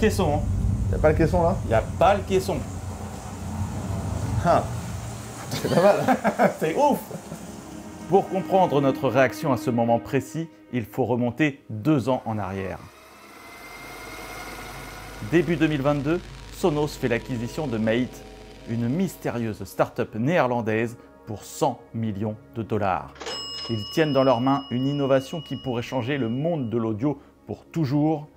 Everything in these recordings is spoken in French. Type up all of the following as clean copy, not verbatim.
caisson. Hein. Y a pas le caisson là? Il n'y a pas le caisson. Ah, c'est pas mal. C'est ouf! Pour comprendre notre réaction à ce moment précis, il faut remonter 2 ans en arrière. Début 2022, Sonos fait l'acquisition de Mate, une mystérieuse start-up néerlandaise pour 100 millions de dollars. Ils tiennent dans leurs mains une innovation qui pourrait changer le monde de l'audio pour toujours,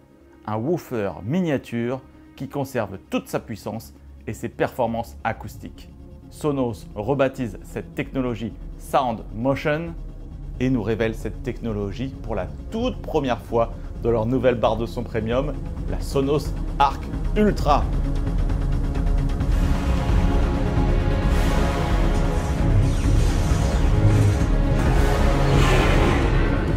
un woofer miniature qui conserve toute sa puissance et ses performances acoustiques. Sonos rebaptise cette technologie Sound Motion et nous révèle cette technologie pour la toute première fois dans leur nouvelle barre de son premium, la Sonos Arc Ultra.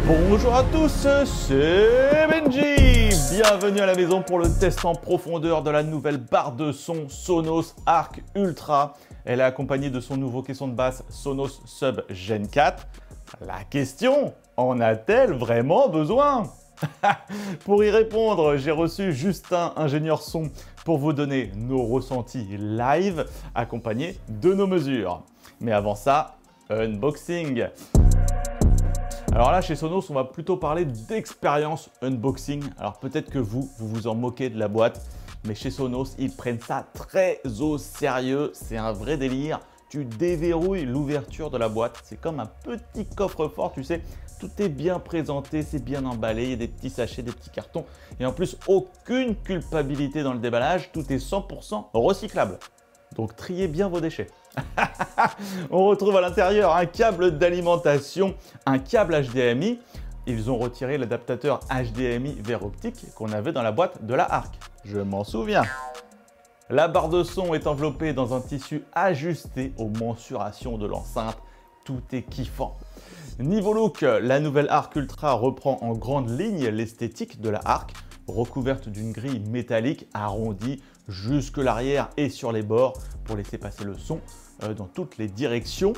Bonjour à tous, c'est Benji. Bienvenue à la maison pour le test en profondeur de la nouvelle barre de son Sonos Arc Ultra. Elle est accompagnée de son nouveau caisson de basse Sonos Sub Gen 4. La question, en a-t-elle vraiment besoin? Pour y répondre, j'ai reçu Justin, ingénieur son, pour vous donner nos ressentis live accompagnés de nos mesures. Mais avant ça, unboxing. Alors là, chez Sonos, on va plutôt parler d'expérience unboxing. Alors peut-être que vous vous en moquez de la boîte, mais chez Sonos, ils prennent ça très au sérieux. C'est un vrai délire. Tu déverrouilles l'ouverture de la boîte. C'est comme un petit coffre-fort, tu sais. Tout est bien présenté, c'est bien emballé. Il y a des petits sachets, des petits cartons. Et en plus, aucune culpabilité dans le déballage. Tout est 100% recyclable. Donc triez bien vos déchets. On retrouve à l'intérieur un câble d'alimentation, un câble HDMI. Ils ont retiré l'adaptateur HDMI vers optique qu'on avait dans la boîte de la Arc. Je m'en souviens. La barre de son est enveloppée dans un tissu ajusté aux mensurations de l'enceinte. Tout est kiffant. Niveau look, la nouvelle Arc Ultra reprend en grande ligne l'esthétique de la Arc, recouverte d'une grille métallique arrondie jusque l'arrière et sur les bords pour laisser passer le son dans toutes les directions.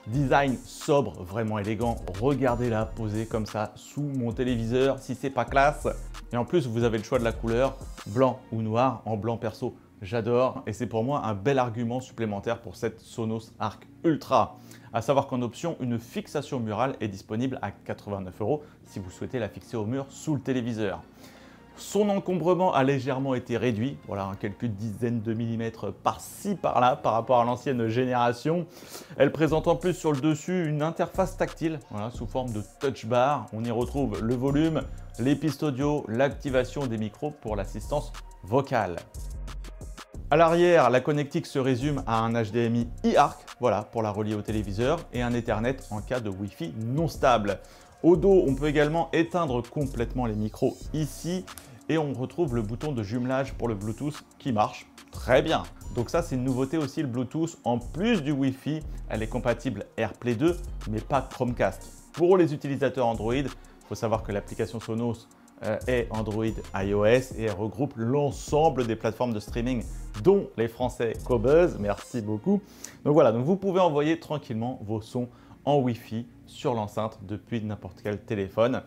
Design sobre, vraiment élégant. Regardez-la posée comme ça sous mon téléviseur si c'est pas classe. Et en plus, vous avez le choix de la couleur, blanc ou noir. En blanc perso, j'adore. Et c'est pour moi un bel argument supplémentaire pour cette Sonos Arc Ultra. À savoir qu'en option, une fixation murale est disponible à 89 € si vous souhaitez la fixer au mur sous le téléviseur. Son encombrement a légèrement été réduit, voilà, quelques dizaines de millimètres par-ci par-là par rapport à l'ancienne génération. Elle présente en plus sur le dessus une interface tactile, voilà, sous forme de touch bar. On y retrouve le volume, les pistes audio, l'activation des micros pour l'assistance vocale. À l'arrière, la connectique se résume à un HDMI e-Arc, voilà, pour la relier au téléviseur, et un Ethernet en cas de Wi-Fi non stable. Au dos, on peut également éteindre complètement les micros ici et on retrouve le bouton de jumelage pour le Bluetooth qui marche très bien. Donc ça, c'est une nouveauté aussi, le Bluetooth. En plus du Wi-Fi, elle est compatible AirPlay 2, mais pas Chromecast. Pour les utilisateurs Android, il faut savoir que l'application Sonos est Android iOS et elle regroupe l'ensemble des plateformes de streaming, dont les Français Qobuz. Merci beaucoup. Donc voilà, donc vous pouvez envoyer tranquillement vos sons en Wi-Fi sur l'enceinte depuis n'importe quel téléphone.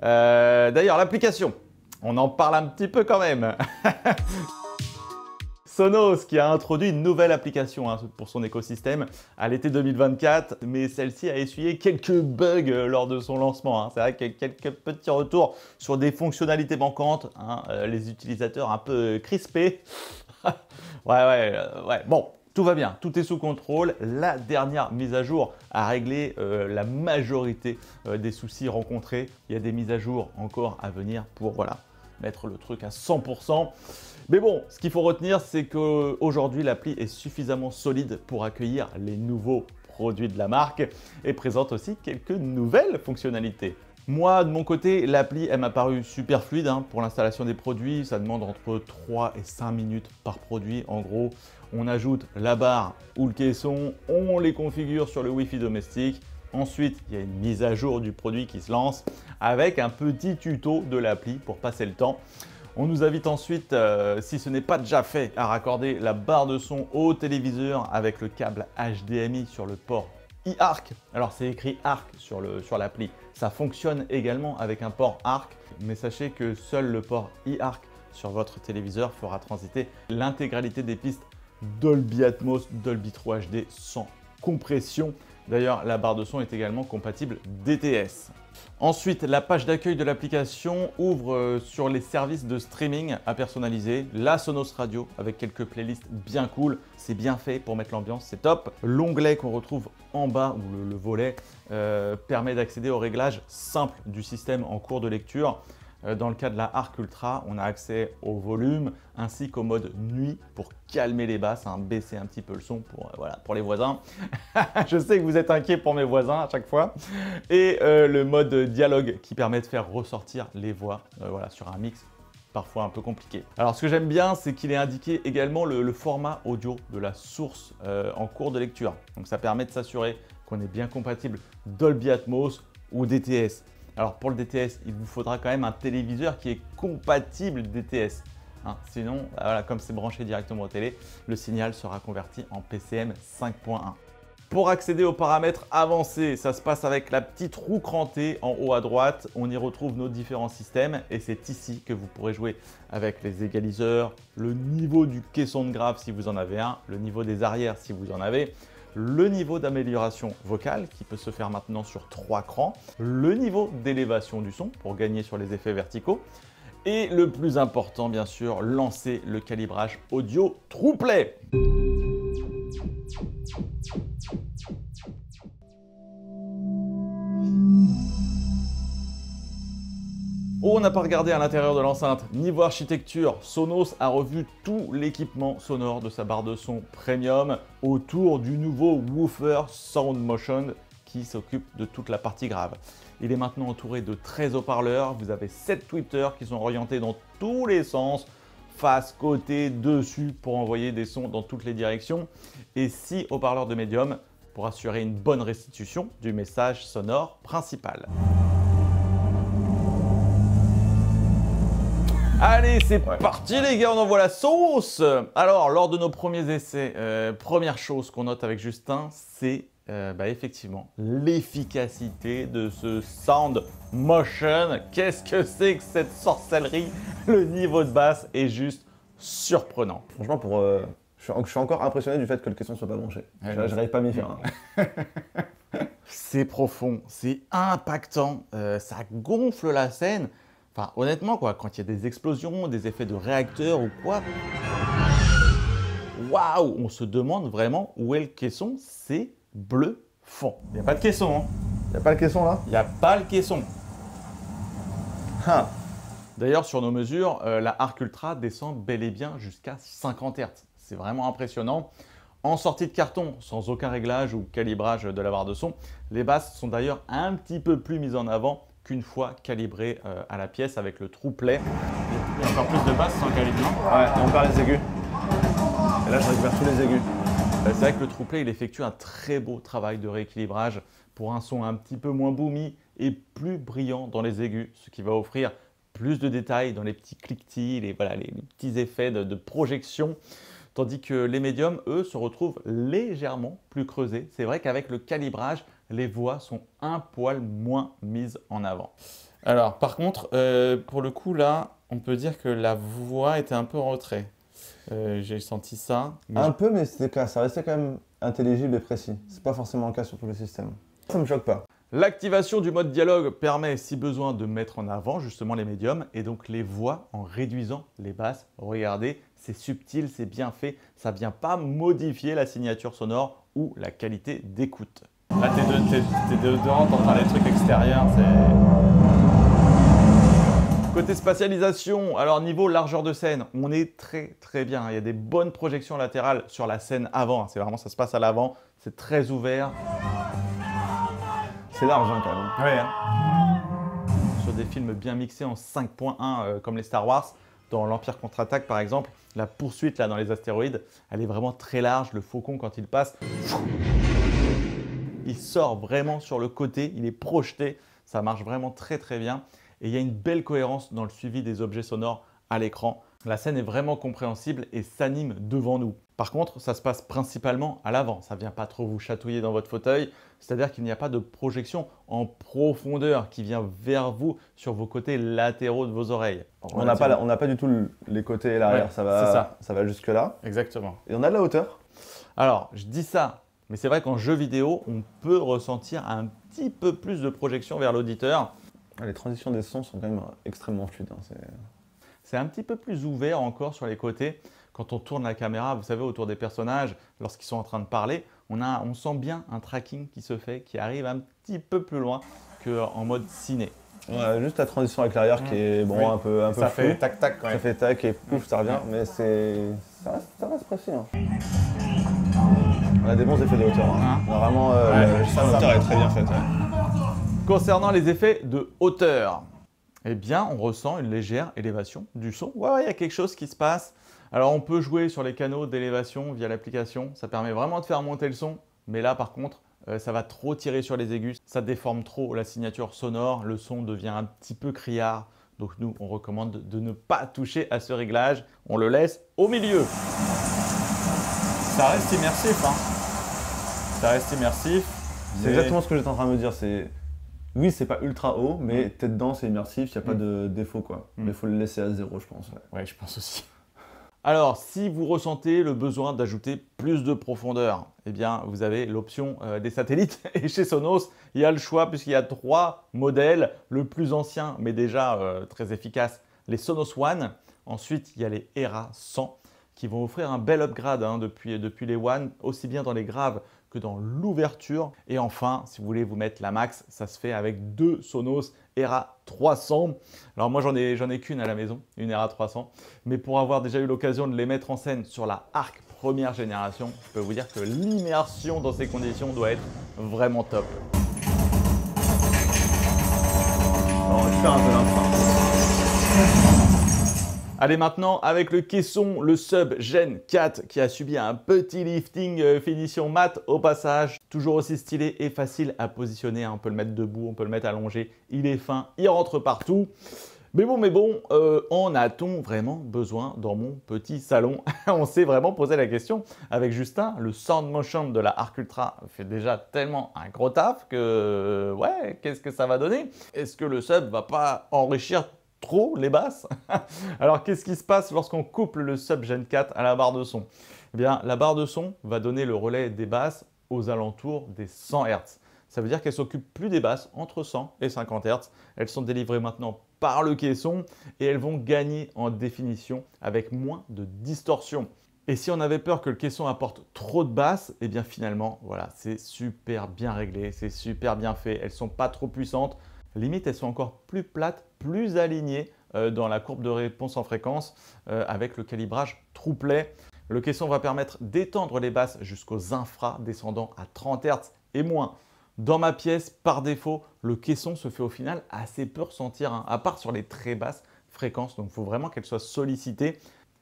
D'ailleurs, l'application, on en parle un petit peu quand même. Sonos qui a introduit une nouvelle application pour son écosystème à l'été 2024, mais celle-ci a essuyé quelques bugs lors de son lancement. C'est vrai qu'il y a quelques petits retours sur des fonctionnalités manquantes, les utilisateurs un peu crispés. ouais, bon. Tout va bien, tout est sous contrôle. La dernière mise à jour a réglé la majorité des soucis rencontrés. Il y a des mises à jour encore à venir pour voilà, mettre le truc à 100%. Mais bon, ce qu'il faut retenir, c'est qu'aujourd'hui, l'appli est suffisamment solide pour accueillir les nouveaux produits de la marque et présente aussi quelques nouvelles fonctionnalités. Moi, de mon côté, l'appli, elle m'a paru super fluide pour l'installation des produits. Ça demande entre 3 et 5 minutes par produit. En gros, on ajoute la barre ou le caisson, on les configure sur le Wi-Fi domestique. Ensuite, il y a une mise à jour du produit qui se lance avec un petit tuto de l'appli pour passer le temps. On nous invite ensuite, si ce n'est pas déjà fait, à raccorder la barre de son au téléviseur avec le câble HDMI sur le port e-Arc. Alors c'est écrit Arc sur l'appli. Ça fonctionne également avec un port Arc, mais sachez que seul le port e-Arc sur votre téléviseur fera transiter l'intégralité des pistes Dolby Atmos, Dolby 3 HD sans compression. D'ailleurs, la barre de son est également compatible DTS. Ensuite, la page d'accueil de l'application ouvre sur les services de streaming à personnaliser. La Sonos Radio avec quelques playlists bien cool. C'est bien fait pour mettre l'ambiance, c'est top. L'onglet qu'on retrouve en bas, ou le volet, permet d'accéder aux réglages simples du système en cours de lecture. Dans le cas de la Arc Ultra, on a accès au volume ainsi qu'au mode nuit pour calmer les basses, baisser un petit peu le son pour les voisins. Je sais que vous êtes inquiets pour mes voisins à chaque fois. Et le mode dialogue qui permet de faire ressortir les voix sur un mix parfois un peu compliqué. Alors ce que j'aime bien, c'est qu'il est indiqué également le format audio de la source en cours de lecture. Donc ça permet de s'assurer qu'on est bien compatible Dolby Atmos ou DTS. Alors pour le DTS, il vous faudra quand même un téléviseur qui est compatible DTS. Sinon, comme c'est branché directement aux télé, le signal sera converti en PCM 5.1. Pour accéder aux paramètres avancés, ça se passe avec la petite roue crantée en haut à droite. On y retrouve nos différents systèmes et c'est ici que vous pourrez jouer avec les égaliseurs, le niveau du caisson de grave si vous en avez un, le niveau des arrières si vous en avez, le niveau d'amélioration vocale qui peut se faire maintenant sur 3 crans, le niveau d'élévation du son pour gagner sur les effets verticaux et le plus important bien sûr, lancer le calibrage audio TruePlay. On n'a pas regardé à l'intérieur de l'enceinte. Niveau architecture, Sonos a revu tout l'équipement sonore de sa barre de son premium autour du nouveau woofer Sound Motion qui s'occupe de toute la partie grave. Il est maintenant entouré de 13 haut-parleurs. Vous avez 7 tweeters qui sont orientés dans tous les sens, face, côté, dessus pour envoyer des sons dans toutes les directions et 6 haut-parleurs de médium pour assurer une bonne restitution du message sonore principal. Allez, c'est parti les gars, on envoie la sauce. Alors, lors de nos premiers essais, première chose qu'on note avec Justin, c'est effectivement l'efficacité de ce Sound Motion. Qu'est-ce que c'est que cette sorcellerie? Le niveau de basse est juste surprenant. Franchement, je suis encore impressionné du fait que le caisson soit pas branché. Je n'arrive pas à m'y faire. C'est profond, c'est impactant, ça gonfle la scène. Enfin, honnêtement, quand il y a des explosions, des effets de réacteurs ou quoi, waouh, on se demande vraiment où est le caisson, c'est bluffant. Il n'y a pas de caisson, Il n'y a pas le caisson là? Il n'y a pas le caisson. D'ailleurs, sur nos mesures, la Arc Ultra descend bel et bien jusqu'à 50 Hz. C'est vraiment impressionnant. En sortie de carton, sans aucun réglage ou calibrage de la barre de son, les basses sont d'ailleurs un petit peu plus mises en avant qu'une fois calibré à la pièce avec le TruePlay. Il y a encore plus de basses sans calibrer. Ouais, et on perd les aigus. Et là, je récupère tous les aigus. C'est vrai que le TruePlay, il effectue un très beau travail de rééquilibrage pour un son un petit peu moins boomy et plus brillant dans les aigus, ce qui va offrir plus de détails dans les petits cliquetis, les petits effets de projection. Tandis que les médiums, eux, se retrouvent légèrement plus creusés. C'est vrai qu'avec le calibrage, les voix sont un poil moins mises en avant. Alors, par contre, pour le coup, là, on peut dire que la voix était un peu en retrait. J'ai senti ça. Un peu, mais ça restait quand même intelligible et précis. C'est pas forcément le cas sur tous les systèmes. Ça me choque pas. L'activation du mode dialogue permet, si besoin, de mettre en avant justement les médiums et donc les voix en réduisant les basses. Regardez, c'est subtil, c'est bien fait. Ça ne vient pas modifier la signature sonore ou la qualité d'écoute. Là, t'es dedans, t'entends les trucs extérieurs, Côté spatialisation, alors niveau largeur de scène, on est très bien. Il y a des bonnes projections latérales sur la scène avant. C'est vraiment, ça se passe à l'avant, c'est très ouvert. C'est large quand même. Ouais, Sur des films bien mixés en 5.1 comme les Star Wars, dans l'Empire contre-attaque par exemple, la poursuite là dans les astéroïdes, elle est vraiment très large. Le faucon quand il passe, il sort vraiment sur le côté, il est projeté. Ça marche vraiment très bien. Et il y a une belle cohérence dans le suivi des objets sonores à l'écran. La scène est vraiment compréhensible et s'anime devant nous. Par contre, ça se passe principalement à l'avant, ça ne vient pas trop vous chatouiller dans votre fauteuil, c'est-à-dire qu'il n'y a pas de projection en profondeur qui vient vers vous sur vos côtés latéraux de vos oreilles. On n'a pas du tout les côtés et l'arrière, ouais, ça va jusque là. Exactement. Et on a de la hauteur. Alors, je dis ça, mais c'est vrai qu'en jeu vidéo, on peut ressentir un petit peu plus de projection vers l'auditeur. Les transitions des sons sont quand même extrêmement fluides. Hein, c'est un petit peu plus ouvert encore sur les côtés. Quand on tourne la caméra, vous savez, autour des personnages, lorsqu'ils sont en train de parler, on sent bien un tracking qui se fait, qui arrive un petit peu plus loin qu'en mode ciné. Ouais, juste la transition avec l'arrière qui est bon, un peu ça flou. Fait tac tac quand même. Ça fait tac et pouf, ça revient, mais ça reste précis. Hein. On a des bons effets de hauteur. Hein. Vraiment, la hauteur est très bien faite. Ouais. Concernant les effets de hauteur, eh bien, on ressent une légère élévation du son. Ouais, il y a quelque chose qui se passe. Alors, on peut jouer sur les canaux d'élévation via l'application. Ça permet vraiment de faire monter le son. Mais là, par contre, ça va trop tirer sur les aigus. Ça déforme trop la signature sonore. Le son devient un petit peu criard. Donc, nous, on recommande de ne pas toucher à ce réglage. On le laisse au milieu. Ça reste immersif, hein. Ça reste immersif. C'est exactement ce que j'étais en train de me dire. Oui, c'est pas ultra haut, mais t'es dedans, c'est immersif, il n'y a pas de défaut, quoi. Mais il faut le laisser à 0, je pense. Ouais, je pense aussi. Alors, si vous ressentez le besoin d'ajouter plus de profondeur, eh bien, vous avez l'option des satellites. Et chez Sonos, il y a le choix puisqu'il y a 3 modèles. Le plus ancien, mais déjà très efficace, les Sonos One. Ensuite, il y a les Era 100 qui vont offrir un bel upgrade depuis les One, aussi bien dans les graves que dans l'ouverture. Et enfin, si vous voulez vous mettre la max, ça se fait avec 2 Sonos Era 300. Alors moi, j'en ai qu'une à la maison, une Era 300. Mais pour avoir déjà eu l'occasion de les mettre en scène sur la Arc première génération, je peux vous dire que l'immersion dans ces conditions doit être vraiment top. On va faire un peu l'intro. Allez, maintenant avec le caisson, le Sub Gen 4 qui a subi un petit lifting finition mat au passage. Toujours aussi stylé et facile à positionner. On peut le mettre debout, on peut le mettre allongé. Il est fin, il rentre partout. Mais bon, en a-t-on vraiment besoin dans mon petit salon? On s'est vraiment posé la question avec Justin. Le Sound Motion de la Arc Ultra fait déjà tellement un gros taf que, ouais, qu'est-ce que ça va donner? Est-ce que le Sub va pas enrichir trop les basses? Alors, qu'est-ce qui se passe lorsqu'on couple le Sub Gen 4 à la barre de son? Eh bien, la barre de son va donner le relais des basses aux alentours des 100 Hz. Ça veut dire qu'elle ne s'occupe plus des basses entre 100 et 50 Hz. Elles sont délivrées maintenant par le caisson et elles vont gagner en définition avec moins de distorsion. Et si on avait peur que le caisson apporte trop de basses, eh bien finalement, voilà, c'est super bien réglé, c'est super bien fait. Elles ne sont pas trop puissantes. Limite, elles sont encore plus plates, plus alignées dans la courbe de réponse en fréquence avec le calibrage TruePlay. Le caisson va permettre d'étendre les basses jusqu'aux infras descendant à 30 Hz et moins. Dans ma pièce, par défaut, le caisson se fait au final assez peu ressentir, hein, à part sur les très basses fréquences. Donc, il faut vraiment qu'elles soient sollicitées.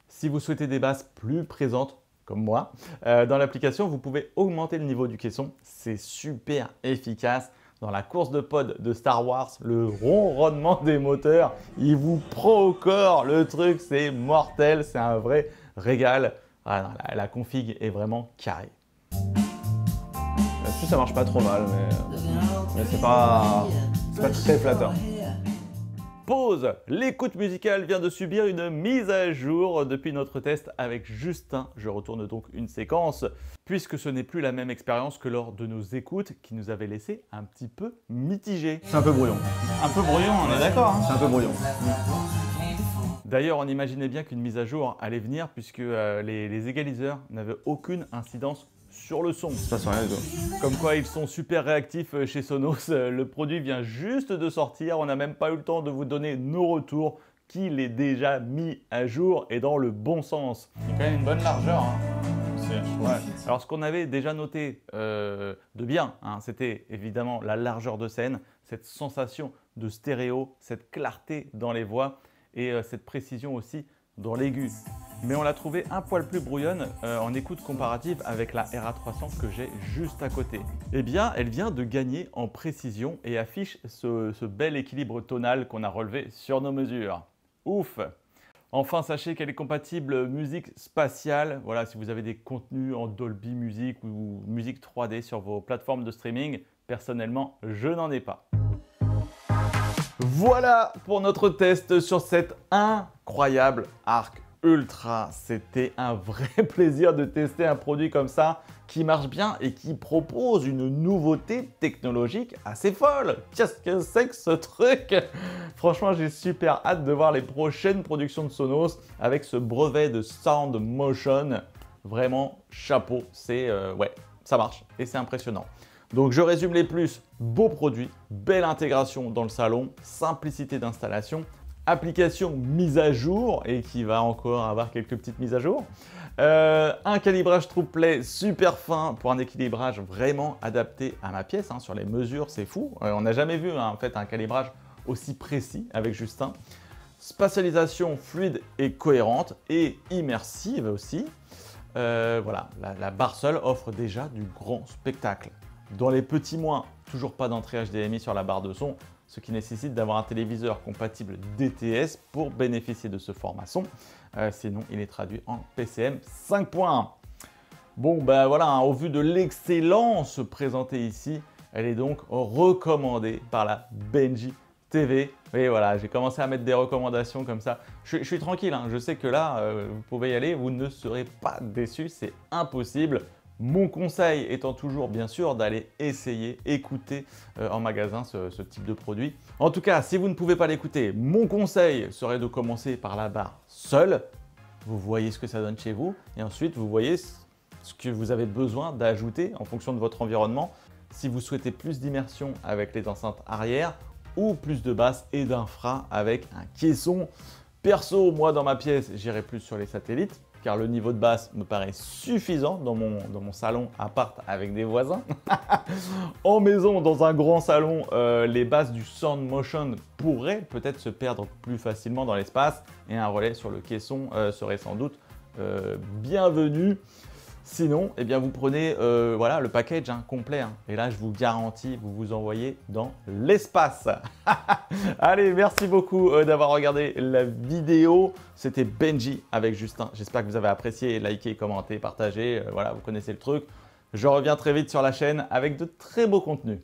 Si vous souhaitez des basses plus présentes, comme moi, dans l'application, vous pouvez augmenter le niveau du caisson. C'est super efficace. Dans la course de pod de Star Wars, le ronronnement des moteurs, il vous prend au corps. Le truc, c'est mortel, c'est un vrai régal. Ah non, la config est vraiment carrée. Là-dessus, ça marche pas trop mal, mais c'est pas très flatteur. Pause. L'écoute musicale vient de subir une mise à jour depuis notre test avec Justin. Je retourne donc une séquence, puisque ce n'est plus la même expérience que lors de nos écoutes qui nous avait laissé un petit peu mitigés. C'est un peu brouillon. Un peu brouillon, on est d'accord, hein. C'est un peu brouillon. D'ailleurs, on imaginait bien qu'une mise à jour allait venir, puisque les égaliseurs n'avaient aucune incidence sur le son. Ça sent rien du tout. Comme quoi ils sont super réactifs chez Sonos. Le produit vient juste de sortir. On n'a même pas eu le temps de vous donner nos retours, qu'il est déjà mis à jour et dans le bon sens. Il y a quand même une bonne largeur. Hein. Ouais. Alors ce qu'on avait déjà noté de bien, hein, c'était évidemment la largeur de scène, cette sensation de stéréo, cette clarté dans les voix et cette précision aussi dans l'aigu. Mais on l'a trouvé un poil plus brouillonne en écoute comparative avec la Era 300 que j'ai juste à côté. Eh bien, elle vient de gagner en précision et affiche ce bel équilibre tonal qu'on a relevé sur nos mesures. Ouf! Enfin, sachez qu'elle est compatible musique spatiale. Voilà, si vous avez des contenus en Dolby Music ou musique 3D sur vos plateformes de streaming, personnellement, je n'en ai pas. Voilà pour notre test sur cette incroyable Arc Ultra. C'était un vrai plaisir de tester un produit comme ça qui marche bien et qui propose une nouveauté technologique assez folle. Qu'est-ce que c'est que ce truc? Franchement, j'ai super hâte de voir les prochaines productions de Sonos avec ce brevet de Sound Motion. Vraiment, chapeau, c'est ouais, ça marche et c'est impressionnant. Donc je résume les plus: beau produit, belle intégration dans le salon, simplicité d'installation, application mise à jour et qui va encore avoir quelques petites mises à jour. Un calibrage TruePlay super fin pour un équilibrage vraiment adapté à ma pièce. Sur les mesures, c'est fou. On n'a jamais vu en fait un calibrage aussi précis avec Justin. Spatialisation fluide et cohérente et immersive aussi. Voilà, la barre seule offre déjà du grand spectacle. Dans les petits moins, toujours pas d'entrée HDMI sur la barre de son, ce qui nécessite d'avoir un téléviseur compatible DTS pour bénéficier de ce format son. Sinon, il est traduit en PCM 5.1. Bon, ben voilà, au vu de l'excellence présentée ici, elle est donc recommandée par la Benji TV. Et voilà, j'ai commencé à mettre des recommandations comme ça. Je suis tranquille, je sais que là, vous pouvez y aller, vous ne serez pas déçus, c'est impossible. Mon conseil étant toujours bien sûr d'aller essayer, écouter en magasin ce type de produit. En tout cas, si vous ne pouvez pas l'écouter, mon conseil serait de commencer par la barre seule. Vous voyez ce que ça donne chez vous et ensuite vous voyez ce que vous avez besoin d'ajouter en fonction de votre environnement. Si vous souhaitez plus d'immersion avec les enceintes arrière ou plus de basse et d'infra avec un caisson. Perso, moi dans ma pièce, j'irai plus sur les satellites, car le niveau de basse me paraît suffisant dans mon salon appart avec des voisins. En maison, dans un grand salon, les basses du Sound Motion pourraient peut-être se perdre plus facilement dans l'espace et un relais sur le caisson serait sans doute bienvenu. Sinon, eh bien, vous prenez voilà, le package complet. Et là, je vous garantis, vous vous envoyez dans l'espace. Allez, merci beaucoup d'avoir regardé la vidéo. C'était Benji avec Justin. J'espère que vous avez apprécié. Likez, commentez, partagez. Voilà, vous connaissez le truc. Je reviens très vite sur la chaîne avec de très beaux contenus.